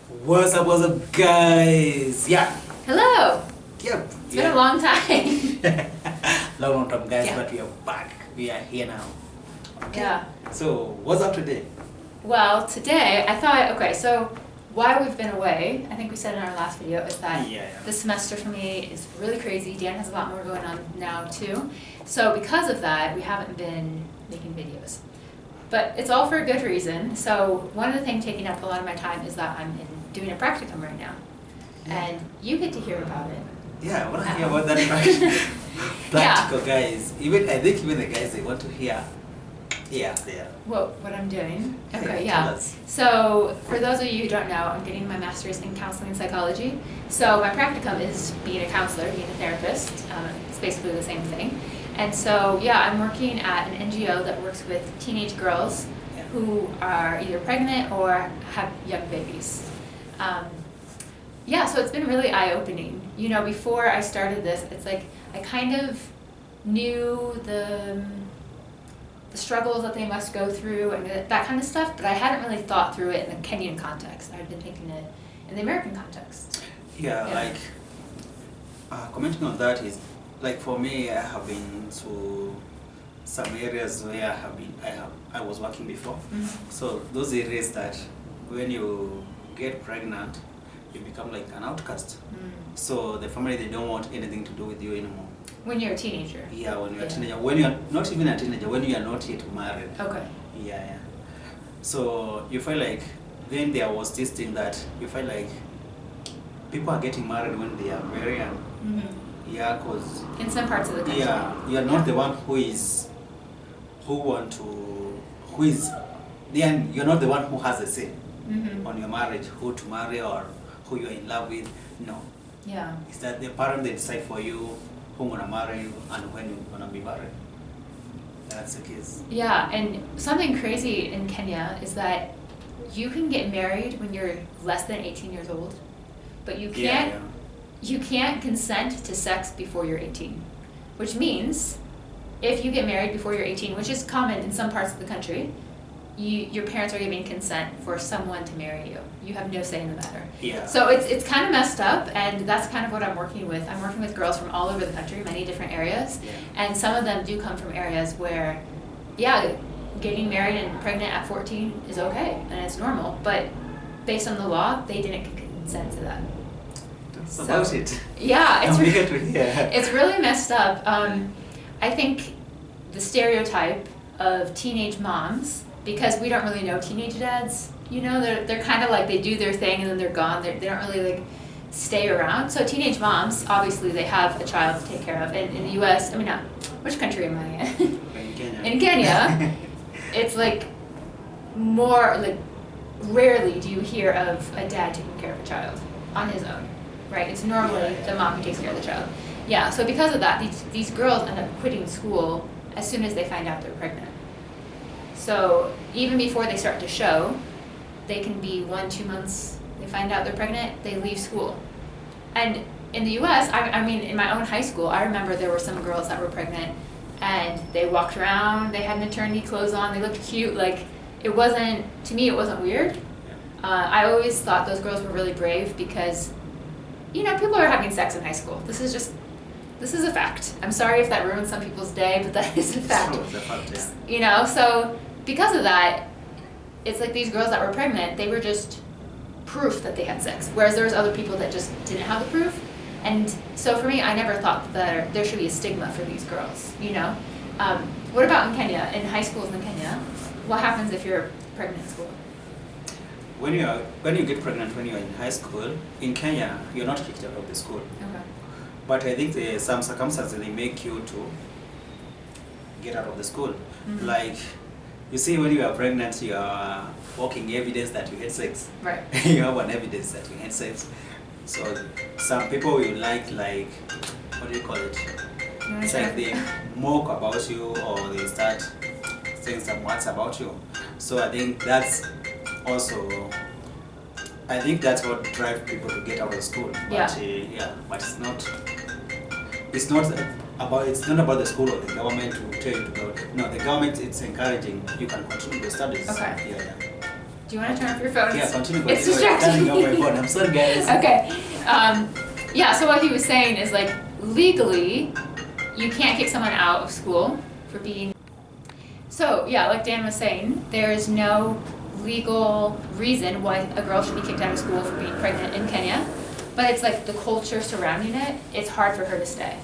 What's up, guys? Yeah. Hello. Yep. It's been a long time. long time, guys, Yeah. but we are back. We are here now. Okay. Yeah. So, what's up today? Well, today I thought, okay, so why we've been away, I think we said in our last video, is that Yeah. this semester for me is really crazy. Dan has a lot more going on now too. So because of that, we haven't been making videos. But it's all for a good reason. So one of the things taking up a lot of my time is that I'm doing a practicum right now. Yeah. And you get to hear about it. Yeah, I want to hear about that practical, guys. I think even the guys, they want to hear. Yeah. What I'm doing. Yeah, Okay, tell yeah. us. So for those of you who don't know, I'm getting my master's in counseling and psychology. So my practicum is being a counselor, being a therapist. It's basically the same thing. And so, yeah, I'm working at an NGO that works with teenage girls who are either pregnant or have young babies. Yeah, so it's been really eye-opening. You know, before I started this, it's like I kind of knew the struggles that they must go through and that kind of stuff, but I hadn't really thought through it in the Kenyan context. I'd been thinking it in the American context. Yeah. Like, commenting on that is, like for me, I have been to some areas where I was working before. Mm-hmm. So those areas that when you get pregnant, you become like an outcast. So the family, they don't want anything to do with you anymore. When you're a teenager? Yeah, when you're a teenager. When you're not even a teenager, when you are not yet married. Okay. Yeah. So you feel like, then there was this thing that you feel like people are getting married when they are very young. Mm-hmm. Yeah, because In some parts of the country. yeah, you are not the one then you're not the one who has a say Mm-hmm. on your marriage, who to marry or who you're in love with. No. Yeah. It's that the parent, they decide for you who's gonna marry you and when you're gonna be married. That's the case. Yeah, and something crazy in Kenya is that you can get married when you're less than 18 years old, but you can't consent to sex before you're 18, which means if you get married before you're 18, which is common in some parts of the country, your parents are giving consent for someone to marry you. You have no say in the matter. Yeah. So it's kind of messed up, and that's kind of what I'm working with. I'm working with girls from all over the country, many different areas, Yeah. and some of them do come from areas where, yeah, getting married and pregnant at 14 is okay, and it's normal, but based on the law, they didn't consent to that. That's about it. Yeah, I'm eager to hear. it's really messed up. I think the stereotype of teenage moms, because we don't really know teenage dads, you know, they're kind of like they do their thing and then they're gone. They don't really like stay around. So teenage moms, obviously, they have a child to take care of. And in the U.S., I mean, not which country am I in? In Kenya. In Kenya, it's like more like rarely do you hear of a dad taking care of a child on his own, right? It's normally the mom who takes care of the child. Yeah. So because of that, these girls end up quitting school as soon as they find out they're pregnant. So even before they start to show, they can be 1-2 months, they find out they're pregnant, they leave school. And in the US, I mean, in my own high school, I remember there were some girls that were pregnant and they walked around, they had maternity clothes on, they looked cute, like to me it wasn't weird. I always thought those girls were really brave because, you know, people are having sex in high school. This is a fact. I'm sorry if that ruins some people's day, but that is a fact. It's a fact, yeah. You know, so because of that, it's like these girls that were pregnant, they were just proof that they had sex. Whereas there was other people that just didn't have the proof. And so for me, I never thought that there should be a stigma for these girls, you know? What about in Kenya, in high schools in Kenya? What happens if you're pregnant in school? When you get pregnant when you're in high school, in Kenya, you're not kicked out of the school. Okay. But I think there are some circumstances they make you to get out of the school. Mm-hmm. Like, you see, when you are pregnant, you are walking evidence that you had sex. Right. You have an evidence that you had sex. So some people will like, what do you call it? It's like they mock about you or they start saying some words about you. So I think that's what drives people to get out of school. But but it's not about the school or the government to tell you to go. No, the government, it's encouraging you can continue your studies. Okay. Yeah. Do you want to turn off your phone? Yeah, continue. It's Turning distracting off my me. phone. I'm sorry, guys. Okay. Yeah, so what he was saying is like legally, you can't kick someone out of school for being. So yeah, like Dan was saying, there is no legal reason why a girl should be kicked out of school for being pregnant in Kenya, but it's like the culture surrounding it, it's hard for her to stay.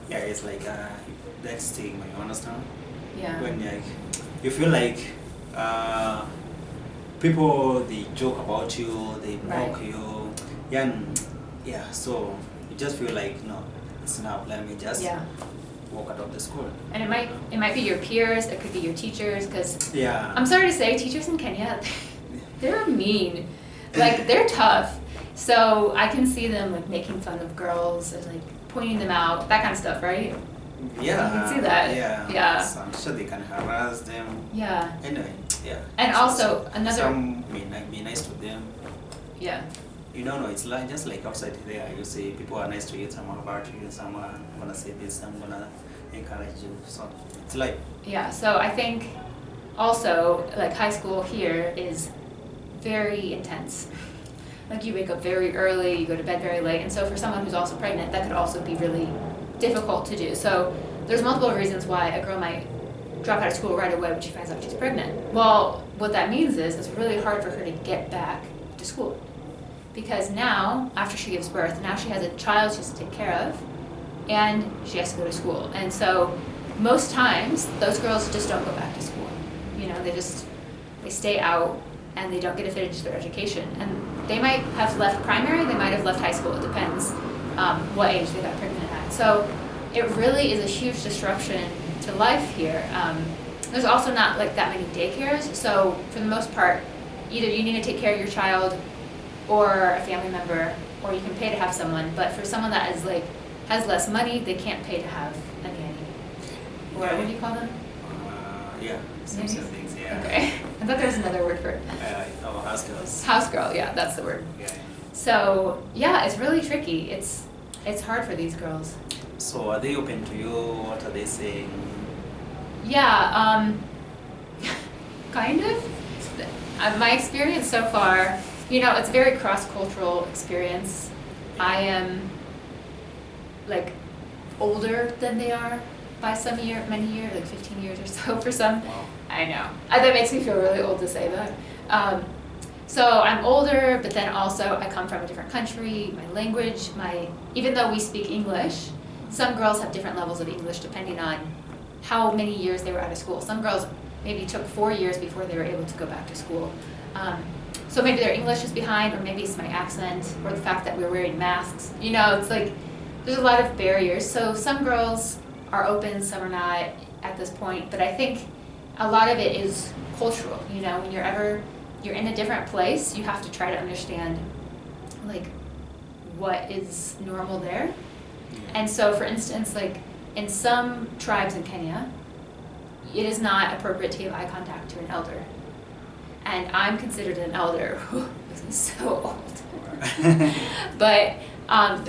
Yeah, it's like that stigma, you understand? Yeah. When like you feel like people they joke about you, they mock you, yeah, so you just feel like no, it's enough. Let me just walk out of the school. And it might be your peers, it could be your teachers, because yeah, I'm sorry to say, teachers in Kenya, they're mean, like they're tough. So I can see them like making fun of girls and like pointing them out, that kind of stuff, right? Yeah, you can see that. Yeah. So I'm sure they can harass them. Yeah. Anyway, yeah. And so, also another. Some may not be nice to them. Yeah. You don't know. It's like just like outside there. You see people are nice to you, some are bad to you, some are gonna say this, some gonna encourage you. So it's like. Yeah. So I think also like high school here is very intense. Like you wake up very early, you go to bed very late, and so for someone who's also pregnant, that could also be really difficult to do. So there's multiple reasons why a girl might drop out of school right away when she finds out she's pregnant. Well, what that means is it's really hard for her to get back to school. Because now, after she gives birth, now she has a child she has to take care of, and she has to go to school. And so most times, those girls just don't go back to school. You know, they stay out and they don't get to finish their education. And they might have left primary, they might have left high school, it depends what age they got pregnant at. So it really is a huge disruption to life here. There's also not like that many daycares, so for the most part, either you need to take care of your child or a family member, or you can pay to have someone. But for someone that is like has less money, they can't pay to have a nanny. Or what do you call them? Yeah, some things. Yeah. Okay, I thought there was another word for it. House girls. House girl, yeah, that's the word. Yeah. So yeah, it's really tricky. It's hard for these girls. So are they open to you? What are they saying? Yeah, kind of. My experience so far, you know, it's a very cross-cultural experience. I am like older than they are by many years, like 15 years or so for some. Wow. I know. That makes me feel really old to say that. So I'm older, but then also I come from a different country, my language, even though we speak English, some girls have different levels of English depending on how many years they were out of school. Some girls maybe took 4 years before they were able to go back to school. So maybe their English is behind, or maybe it's my accent, or the fact that we're wearing masks. You know, it's like, there's a lot of barriers. So some girls are open, some are not at this point, but I think a lot of it is cultural. You know, when you're in a different place, you have to try to understand like what is normal there. And so for instance, like in some tribes in Kenya, it is not appropriate to give eye contact to an elder. And I'm considered an elder. This is so old. But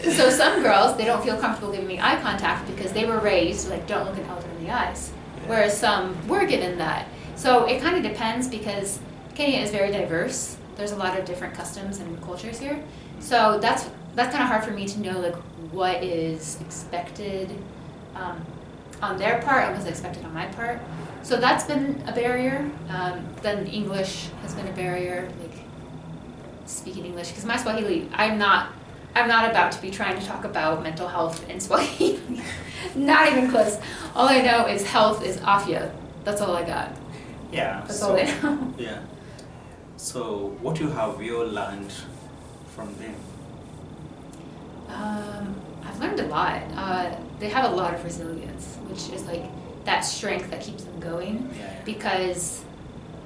so some girls, they don't feel comfortable giving me eye contact because they were raised like, don't look an elder in the eyes. Whereas some were given that. So it kind of depends because Kenya is very diverse. There's a lot of different customs and cultures here. So that's kind of hard for me to know like what is expected on their part and what's expected on my part. So that's been a barrier. Then English has been a barrier, like speaking English, because my Swahili, I'm not about to be trying to talk about mental health in Swahili. Not even close. All I know is health is afya. That's all I got. Yeah. That's all I know. Yeah. So what have you learned from them? I've learned a lot. They have a lot of resilience, which is like that strength that keeps them going. Yeah. Because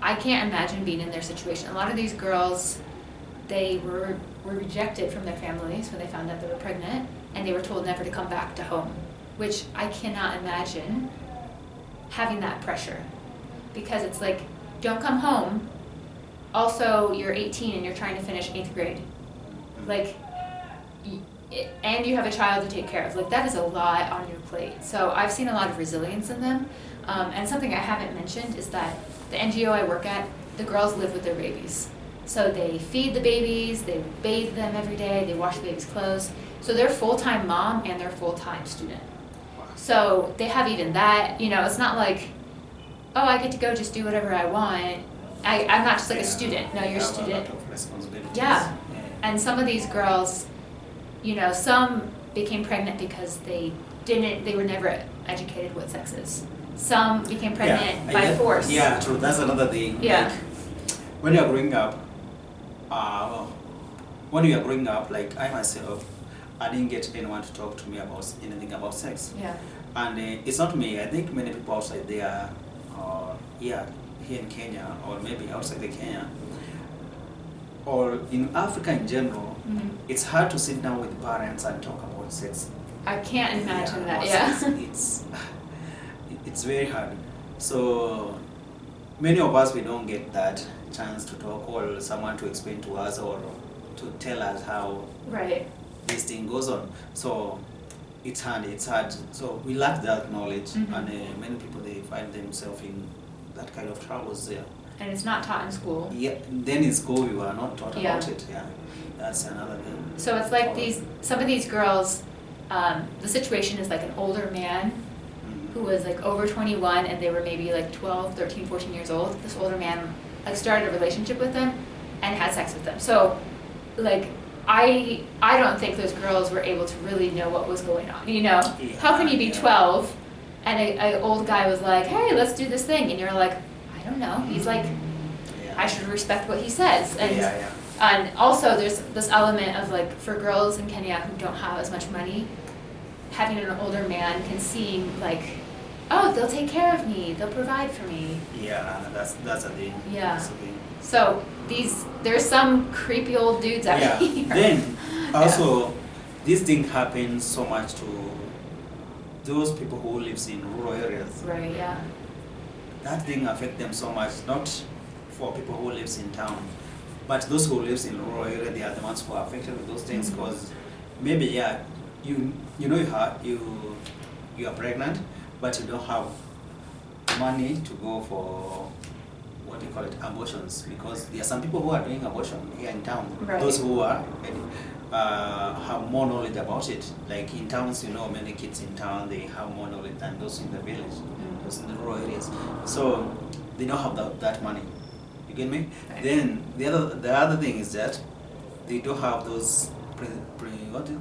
I can't imagine being in their situation. A lot of these girls, they were rejected from their families when they found out they were pregnant, and they were told never to come back to home, which I cannot imagine having that pressure. Because it's like, don't come home. Also, you're 18 and you're trying to finish 8th grade. Like, and you have a child to take care of. Like, that is a lot on your plate. So I've seen a lot of resilience in them. And something I haven't mentioned is that the NGO I work at, the girls live with their babies. So they feed the babies, they bathe them every day, they wash the baby's clothes. So they're full-time mom and they're full-time student. So they have even that, you know, it's not like, oh, I get to go just do whatever I want. I'm not just like a student. No, you're a student. A lot of responsibilities. Yeah. And some of these girls, you know, some became pregnant because they were never educated what sex is. Some became pregnant by force. Yeah, true. That's another thing. Yeah. Like, when you're growing up, like I myself, I didn't get anyone to talk to me about anything about sex. Yeah. And it's not me. I think many people outside there, here in Kenya, or maybe outside the Kenya, or in Africa in general, it's hard to sit down with parents and talk about sex. I can't imagine that. It's very hard. So many of us, we don't get that chance to talk, or someone to explain to us, or to tell us how this thing goes on. So it's hard. So we lack that knowledge, and many people, they find themselves in that kind of troubles there. And it's not taught in school. Yeah, then in school we were not taught about it. Yeah, that's another thing. So it's like some of these girls, the situation is like an older man who was like over 21 and they were maybe like 12, 13, 14 years old. This older man like started a relationship with them and had sex with them. So like I don't think those girls were able to really know what was going on. You know, how can you be 12 and an old guy was like, hey, let's do this thing, and you're like, I don't know. He's like, I should respect what he says. And also there's this element of like, for girls in Kenya who don't have as much money, having an older man can seem like, oh, they'll take care of me, they'll provide for me. Yeah, that's a thing. Yeah. That's a thing. So there's some creepy old dudes out here. Then also this thing happens so much to those people who lives in rural areas. Right, yeah. That thing affects them so much, not for people who lives in town, but those who lives in rural area, they are the ones who are affected with those things, because maybe you know you are pregnant, but you don't have money to go for what do you call it, abortions, because there are some people who are doing abortion here in town. Right. Those who are have more knowledge about it. Like in towns, you know, many kids in town, they have more knowledge than those in the village, those in the rural areas. So they don't have that money. You get me? Right. Then the other thing is that they don't have those what do you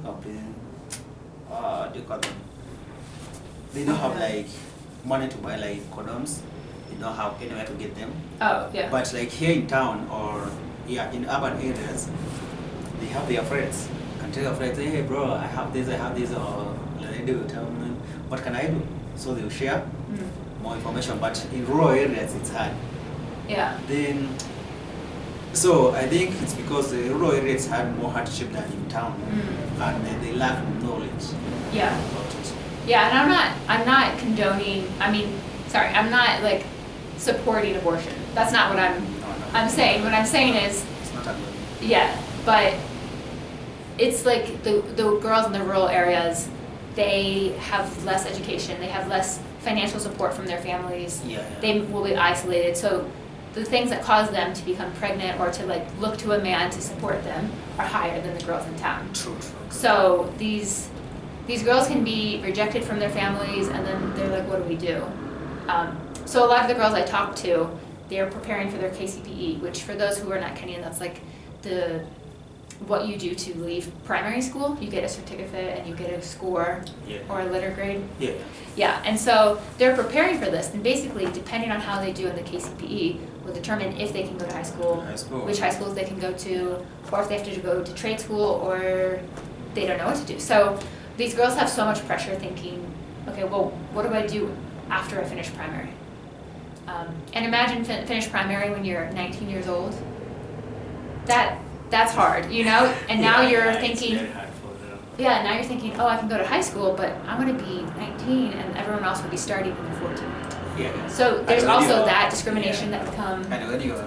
call them? They don't have like money to buy like condoms. They don't have anywhere to get them. Oh, yeah. But like here in town or in urban areas, they have their friends. Can tell your friends, hey bro, I have this, or they do tell them, what can I do? So they'll share more information. But in rural areas, it's hard. Yeah. Then, so I think it's because the rural areas had more hardship than in town, and they lack knowledge. Yeah. About it. Yeah, and I'm not condoning. I'm not like supporting abortion. That's not what I'm saying. What I'm saying is, It's not a good. yeah, but it's like the girls in the rural areas, they have less education, they have less financial support from their families. Yeah. They will be isolated. So the things that cause them to become pregnant or to like look to a man to support them are higher than the girls in town. True. So these girls can be rejected from their families, and then they're like, what do we do? So a lot of the girls I talk to, they're preparing for their KCPE, which for those who are not Kenyan, that's like what you do to leave primary school. You get a certificate and you get a score or a letter grade. Yeah. Yeah, and so they're preparing for this, and basically, depending on how they do in the KCPE, will determine if they can go to high school, which high schools they can go to, or if they have to go to trade school, or they don't know what to do. So these girls have so much pressure thinking, okay, well, what do I do after I finish primary? And imagine finish primary when you're 19 years old. That's hard, you know? And now you're thinking, it's very hard for them. yeah, now you're thinking, oh, I can go to high school, but I'm going to be 19 and everyone else will be starting when they're 14. Yeah. So there's And when also you're- that discrimination that would come. And when you're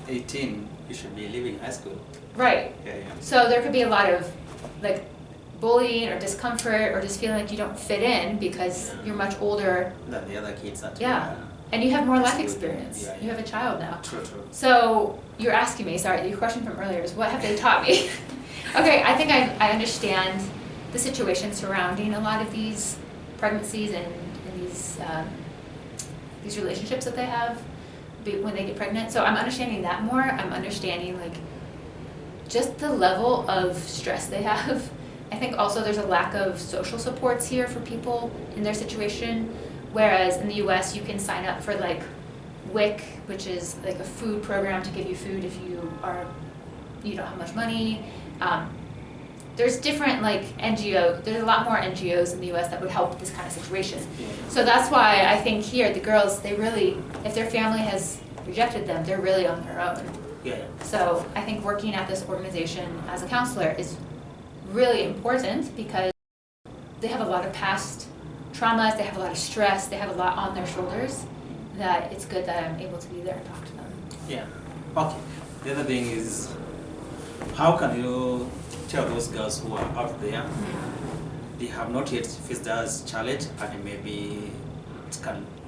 18, you should be leaving high school. Right. Yeah. So there could be a lot of like bullying or discomfort or just feeling like you don't fit in because you're much older. Than the other kids that Yeah. And you have more life Absolutely. experience. Yeah, yeah. You have a child now. True. So you're asking me, sorry, your question from earlier is what have they taught me? Okay, I think I understand the situation surrounding a lot of these pregnancies and these relationships that they have when they get pregnant. So I'm understanding that more. I'm understanding like just the level of stress they have. I think also there's a lack of social supports here for people in their situation. Whereas in the US you can sign up for like WIC, which is like a food program to give you food if you don't have much money. There's different like NGOs, there's a lot more NGOs in the US that would help this kind of situation. Yeah. So that's why I think here the girls, they really, if their family has rejected them, they're really on their own. Yeah. So I think working at this organization as a counselor is really important because they have a lot of past traumas, they have a lot of stress, they have a lot on their shoulders, that it's good that I'm able to be there and talk to them. Yeah. Okay. The other thing is, how can you tell those girls who are out there, they have not yet faced that challenge, and maybe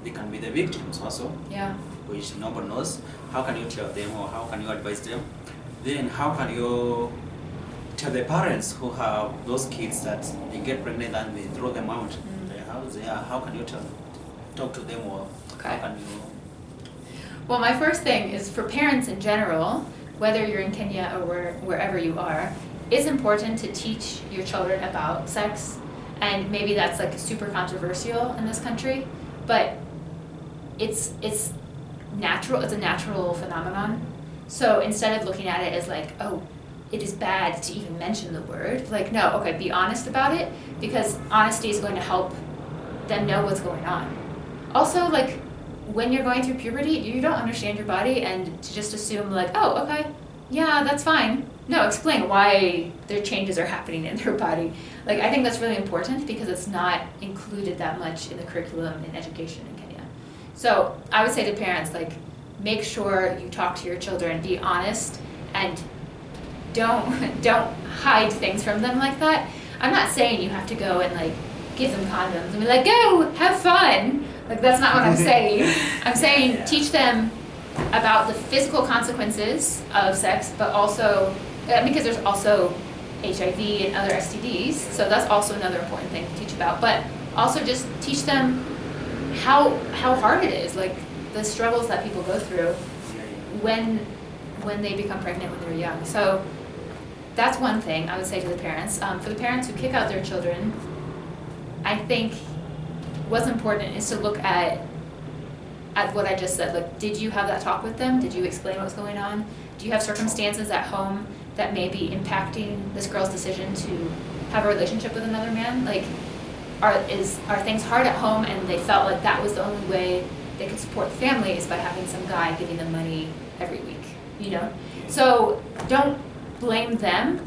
they can be the victims also, Yeah. which nobody knows. How can you tell them, or how can you advise them? Then how can you tell the parents who have those kids that they get pregnant and they throw them out the house? Yeah, how can you talk to them, or Okay. how can you? Well, my first thing is for parents in general, whether you're in Kenya or wherever you are, it's important to teach your children about sex. And maybe that's like super controversial in this country, but it's natural, it's a natural phenomenon. So instead of looking at it as like, oh, it is bad to even mention the word, like, no, okay, be honest about it, because honesty is going to help them know what's going on. Also, like, when you're going through puberty, you don't understand your body, and to just assume like, oh, okay, yeah, that's fine. No, explain why their changes are happening in their body. Like, I think that's really important because it's not included that much in the curriculum in education in Kenya. So I would say to parents, like, make sure you talk to your children, be honest, and don't hide things from them like that. I'm not saying you have to go and like give them condoms and be like, go, have fun. Like, that's not what I'm saying. I'm saying teach them about the physical consequences of sex, but also, because there's also HIV and other STDs, so that's also another important thing to teach about. But also just teach them how hard it is, like the struggles that people go through when they become pregnant when they're young. So that's one thing I would say to the parents. For the parents who kick out their children, I think what's important is to look at what I just said. Like, did you have that talk with them? Did you explain what's going on? Do you have circumstances at home that may be impacting this girl's decision to have a relationship with another man? Like, are things hard at home and they felt like that was the only way they could support the family is by having some guy giving them money every week, you know? So don't blame them.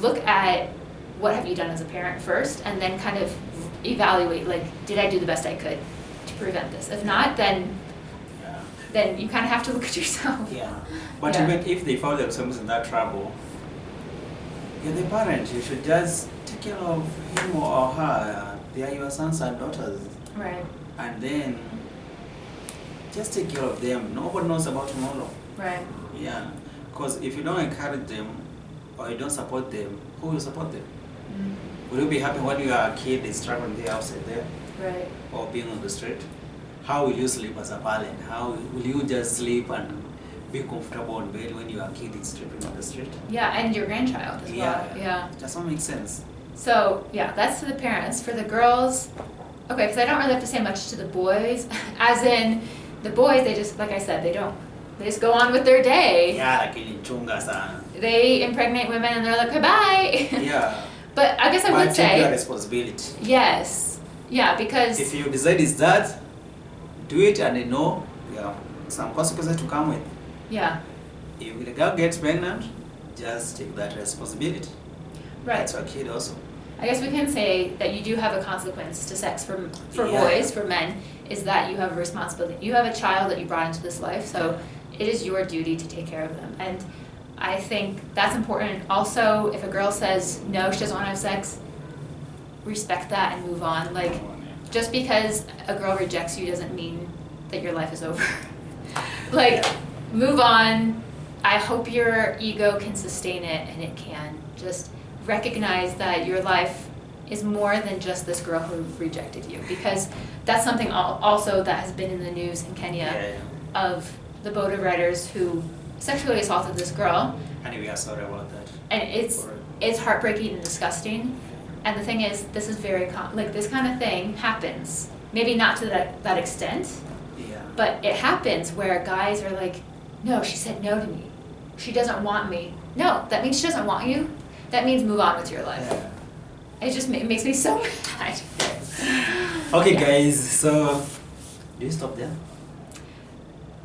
Look at what have you done as a parent first, and then kind of evaluate, like, did I do the best I could to prevent this? If not, then you kind of have to look at yourself. Yeah, but even if they found themselves in that trouble, you're the parent, you should just take care of him or her. They are your sons and daughters. Right. And then just take care of them. Nobody knows about tomorrow. Right. Yeah, because if you don't encourage them or you don't support them, who will support them? Will you be happy when your kid is struggling there outside there? Right. Or being on the street? How will you sleep as a parent? How will you just sleep and be comfortable in bed when your kid is sleeping on the street? Yeah, and your grandchild as well. Yeah. Does that make sense? So, yeah, that's to the parents. For the girls, okay, because I don't really have to say much to the boys. As in, the boys, they just, like I said, they just go on with their day. Yeah, like in Chunga sana. They impregnate women and they're like, bye. Yeah. But I guess I would take say, your responsibility. yes. Yeah, because if you decide it's that, do it, and you know some consequences to come with. Yeah. If the girl gets pregnant, just take that responsibility. Right. That's your kid also. I guess we can say that you do have a consequence to sex for Yeah. boys, for men, is that you have a responsibility. You have a child that you brought into this life, so it is your duty to take care of them. And I think that's important. Also, if a girl says no, she doesn't want to have sex, respect that and move on. Like, just because a girl rejects you doesn't mean that your life is over. Like, move on. I hope your ego can sustain it, and it can. Just recognize that your life is more than just this girl who rejected you, because that's something also that has been in the news in Kenya of the boat of riders who sexually assaulted this girl. And we are sorry about that. And it's heartbreaking and disgusting. And the thing is, this is very like this kind of thing happens. Maybe not to that extent. Yeah. But it happens where guys are like, no, she said no to me. She doesn't want me. No, that means she doesn't want you. That means move on with your life. Yeah. It just makes me so mad. Okay, guys, so do you stop there?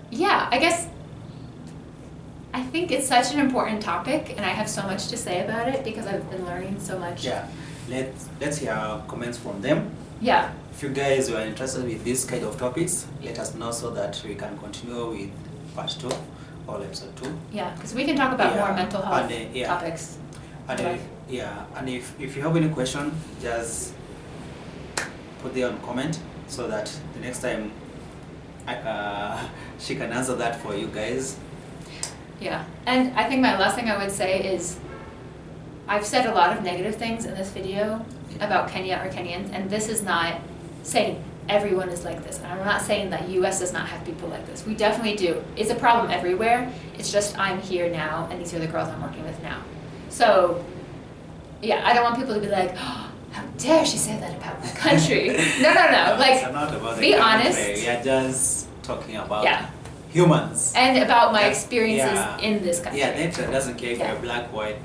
Yeah, I think it's such an important topic, and I have so much to say about it because I've been learning so much. Yeah, let's hear comments from them. Yeah. If you guys were interested with this kind of topics, let us know so that we can continue with part 2 or episode 2. Yeah, because we can talk about more mental health topics. And if you have any question, just put there on comment so that the next time she can answer that for you guys. Yeah, and I think my last thing I would say is I've said a lot of negative things in this video about Kenya or Kenyans, and this is not saying everyone is like this. And I'm not saying that US does not have people like this. We definitely do. It's a problem everywhere. It's just I'm here now, and these are the girls I'm working with now. So, yeah, I don't want people to be like, oh, how dare she say that about my country? No. Like, it's not about be the honest. We are just talking about Yeah. humans. And about my experiences in this country. Yeah, nature doesn't care if you're black, white.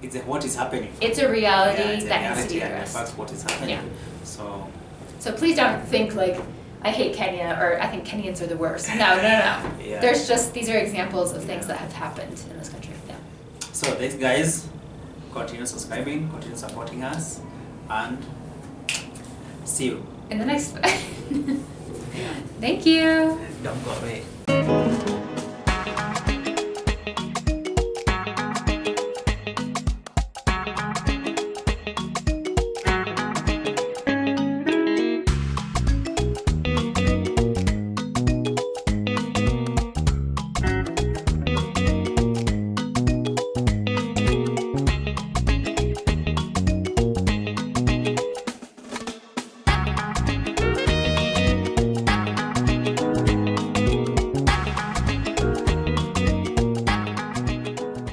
It's what is happening. It's a reality it's that a needs to be reality, addressed. and that's what is happening. Yeah. So please don't think like I hate Kenya or I think Kenyans are the worst. No. Yeah. There's just these are examples of things that have happened in this country. Yeah. So thanks guys. Continue subscribing, continue supporting us, and see you In the next one. Thank you. Don't go away.